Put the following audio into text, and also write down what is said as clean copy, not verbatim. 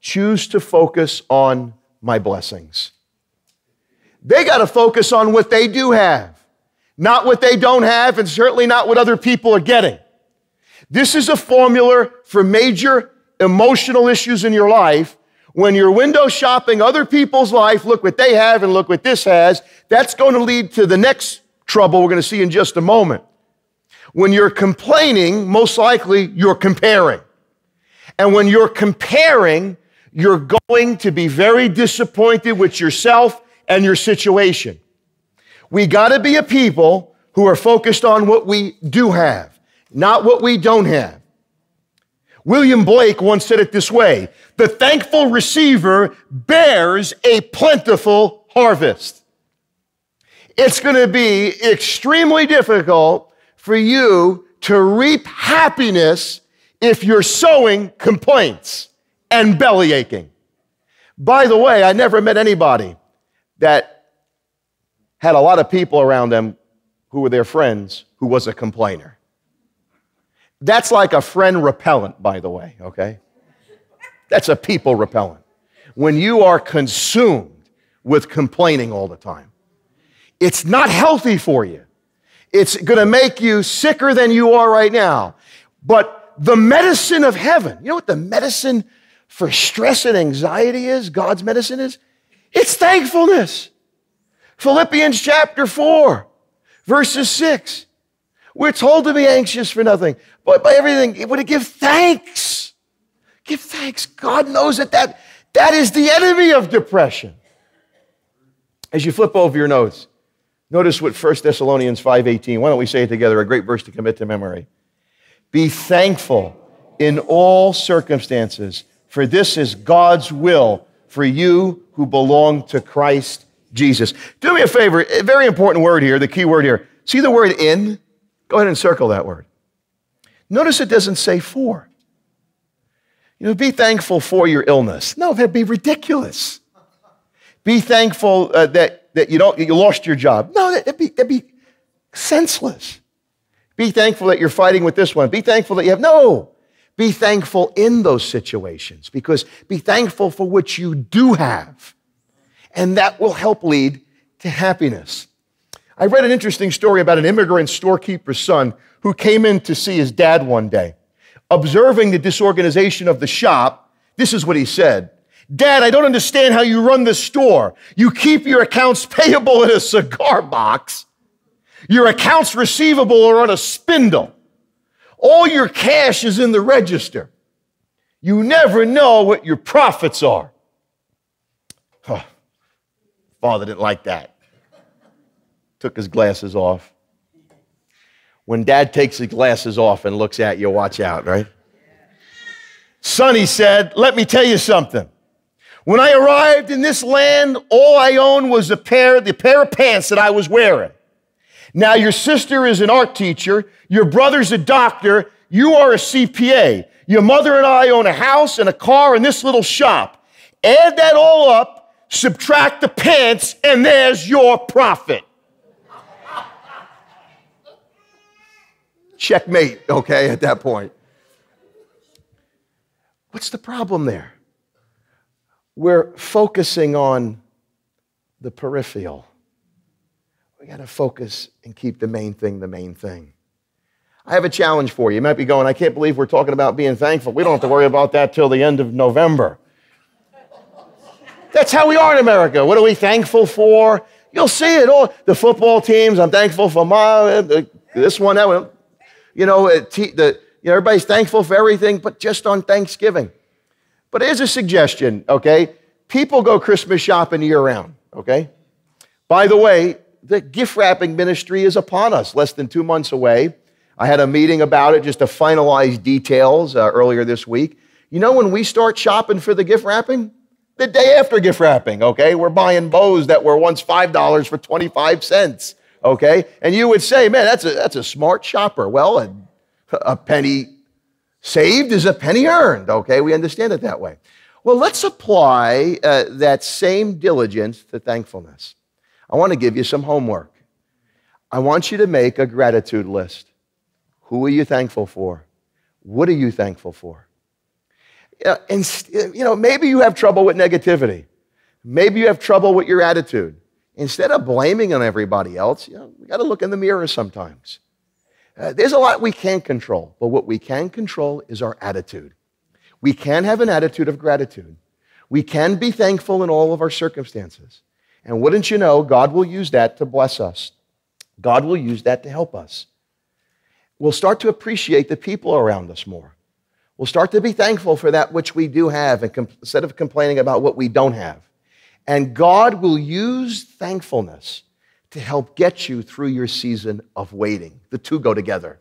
choose to focus on my blessings. They got to focus on what they do have, not what they don't have, and certainly not what other people are getting. This is a formula for major emotional issues in your life. When you're window shopping other people's life, look what they have and look what this has, that's going to lead to the next trouble we're going to see in just a moment. When you're complaining, most likely you're comparing. And when you're comparing, you're going to be very disappointed with yourself and your situation. We got to be a people who are focused on what we do have, not what we don't have. William Blake once said it this way: the thankful receiver bears a plentiful harvest. It's going to be extremely difficult for you to reap happiness if you're sowing complaints and belly aching. By the way, I never met anybody that had a lot of people around them who were their friends who was a complainer. That's like a friend repellent, by the way, okay? That's a people repellent. When you are consumed with complaining all the time, it's not healthy for you. It's going to make you sicker than you are right now. But the medicine of heaven, you know what the medicine for stress and anxiety is? God's medicine is? It's thankfulness. Philippians chapter 4, verses 6. We're told to be anxious for nothing, but by everything, to give thanks. Give thanks. God knows that is the enemy of depression. As you flip over your notes, notice what 1 Thessalonians 5:18. Why don't we say it together? A great verse to commit to memory. Be thankful in all circumstances, for this is God's will for you who belong to Christ Jesus. Do me a favor, a very important word here, the key word here. See the word in? Go ahead and circle that word. Notice it doesn't say for. You know, be thankful for your illness. No, that'd be ridiculous. Be thankful that you lost your job. No, that'd be senseless. Be thankful that you're fighting with this one. Be thankful that you have, no. Be thankful in those situations, because be thankful for what you do have. And that will help lead to happiness. I read an interesting story about an immigrant storekeeper's son who came in to see his dad one day. Observing the disorganization of the shop, this is what he said: Dad, I don't understand how you run the store. You keep your accounts payable in a cigar box. Your accounts receivable are on a spindle. All your cash is in the register. You never know what your profits are. Oh, Father didn't like that. Took his glasses off. When Dad takes his glasses off and looks at you, watch out, right? Son, he said, let me tell you something. When I arrived in this land, all I owned was the pair of pants that I was wearing. Now your sister is an art teacher, your brother's a doctor, you are a CPA. Your mother and I own a house and a car and this little shop. Add that all up, subtract the pants, and there's your profit. Checkmate, okay, at that point. What's the problem there? We're focusing on the peripheral. We got to focus and keep the main thing the main thing. I have a challenge for you. You might be going, I can't believe we're talking about being thankful. We don't have to worry about that till the end of November. That's how we are in America. What are we thankful for? You'll see it all. The football teams, I'm thankful for this one, that one. Everybody's thankful for everything, but just on Thanksgiving. But here's a suggestion, okay? People go Christmas shopping year-round, okay? By the way, the gift wrapping ministry is upon us, less than 2 months away. I had a meeting about it just to finalize details earlier this week. You know when we start shopping for the gift wrapping? The day after gift wrapping, okay? We're buying bows that were once $5 for 25 cents, okay? And you would say, man, that's a smart shopper. Well, a penny saved is a penny earned, okay? We understand it that way. Well, let's apply that same diligence to thankfulness. I want to give you some homework. I want you to make a gratitude list. Who are you thankful for? What are you thankful for? Maybe you have trouble with negativity. Maybe you have trouble with your attitude. Instead of blaming on everybody else, we got to look in the mirror sometimes. There's a lot we can't control, but what we can control is our attitude. We can have an attitude of gratitude. We can be thankful in all of our circumstances. And wouldn't you know, God will use that to bless us. God will use that to help us. We'll start to appreciate the people around us more. We'll start to be thankful for that which we do have instead of complaining about what we don't have. And God will use thankfulness to help get you through your season of waiting. The two go together.